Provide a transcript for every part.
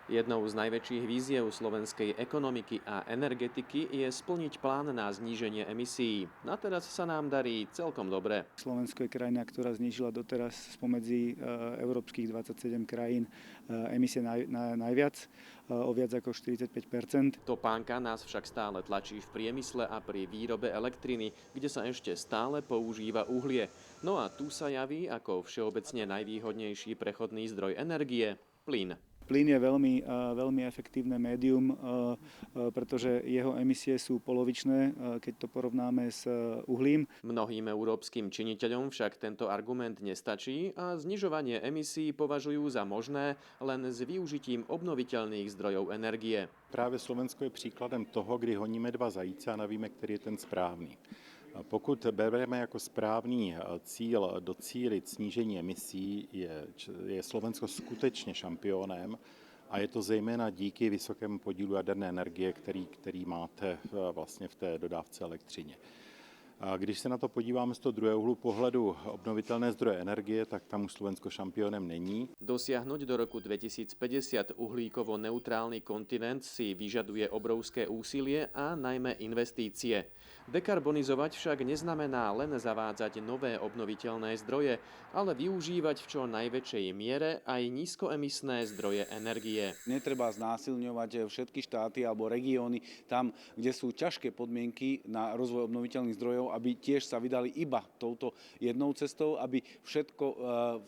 Jednou z najväčších víziev slovenskej ekonomiky a energetiky je splniť plán na zníženie emisií. Na teraz sa nám darí celkom dobre. Slovensko je krajina, ktorá znížila doteraz spomedzi európskych 27 krajín emisie najviac, o viac ako 45%. Topánka nás však stále tlačí v priemysle a pri výrobe elektriny, kde sa ešte stále používa uhlie. No a tu sa javí ako všeobecne najvýhodnejší prechodný zdroj energie – plyn. Plyn je veľmi efektívne médium, pretože jeho emisie sú polovičné, keď to porovnáme s uhlím. Mnohým európskym činiteľom však tento argument nestačí a znižovanie emisí považujú za možné len s využitím obnoviteľných zdrojov energie. Právě Slovensko je příkladem toho, kdy honíme dva zajíce a nevíme, který je ten správný. Pokud bereme jako správný cíl docílit snížení emisí, je Slovensko skutečně šampionem a je to zejména díky vysokému podílu jaderné energie, který máte vlastně v té dodávce elektřině. A když se na to podíváme z toho druhého úhlu pohledu obnovitelné zdroje energie, tak tam už Slovensko šampiónem není. Dosiahnuť do roku 2050 uhlíkovo neutrálny kontinent si vyžaduje obrovské úsilie a najmä investície. Dekarbonizovať však neznamená len zavádzať nové obnoviteľné zdroje, ale využívať v čo najväčšej miere aj nízkoemisné zdroje energie. Netreba znásilňovať všetky štáty alebo regióny tam, kde sú ťažké podmienky na rozvoj obnoviteľných zdrojov, aby tiež sa vydali iba touto jednou cestou, aby všetko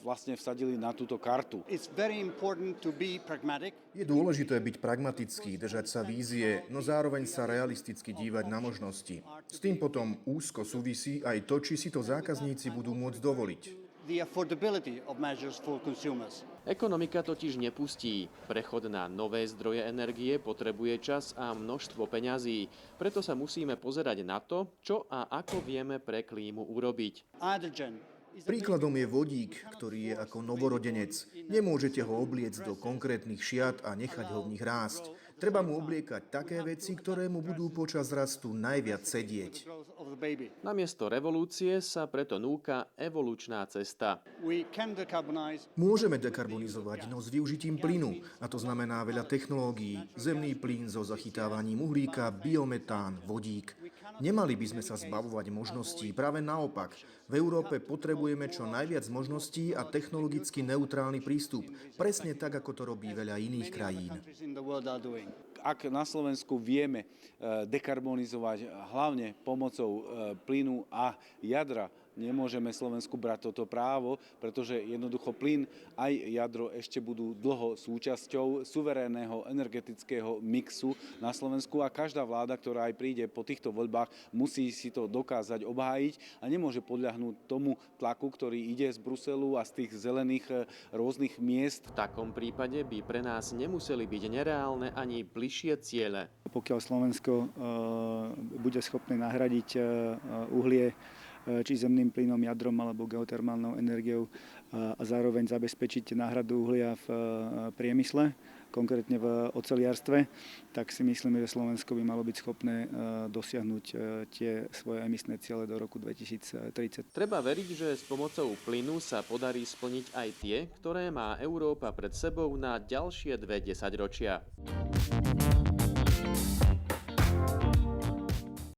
vlastne vsadili na túto kartu. Je dôležité byť pragmatický, držať sa vízie, no zároveň sa realisticky dívať na možnosti. S tým potom úzko súvisí aj to, či si to zákazníci budú môcť dovoliť. Ekonomika totiž nepustí. Prechod na nové zdroje energie potrebuje čas a množstvo peňazí. Preto sa musíme pozerať na to, čo a ako vieme pre klímu urobiť. Príkladom je vodík, ktorý je ako novorodenec. Nemôžete ho obliecť do konkrétnych šiat a nechať ho v nich rásť. Treba mu obliekať také veci, ktoré mu budú počas rastu najviac sedieť. Namiesto revolúcie sa preto núka evolučná cesta. Môžeme dekarbonizovať, no s využitím plynu, a to znamená veľa technológií, zemný plyn so zachytávaním uhlíka, biometán, vodík. Nemali by sme sa zbavovať možností, práve naopak. V Európe potrebujeme čo najviac možností a technologicky neutrálny prístup, presne tak, ako to robí veľa iných krajín. Ak na Slovensku vieme dekarbonizovať hlavne pomocou plynu a jadra, nemôžeme Slovensku brať toto právo, pretože jednoducho plyn aj jadro ešte budú dlho súčasťou suverénneho energetického mixu na Slovensku a každá vláda, ktorá aj príde po týchto voľbách, musí si to dokázať obhájiť a nemôže podľahnúť tomu tlaku, ktorý ide z Bruselu a z tých zelených rôznych miest. V takom prípade by pre nás nemuseli byť nereálne ani bližšie ciele. Pokiaľ Slovensko bude schopné nahradiť uhlie či zemným plynom, jadrom alebo geotermálnou energiou a zároveň zabezpečiť náhradu uhlia v priemysle, konkrétne v oceliarstve, tak si myslíme, že Slovensko by malo byť schopné dosiahnuť tie svoje emisné ciele do roku 2030. Treba veriť, že s pomocou plynu sa podarí splniť aj tie, ktoré má Európa pred sebou na ďalšie 2 desaťročia.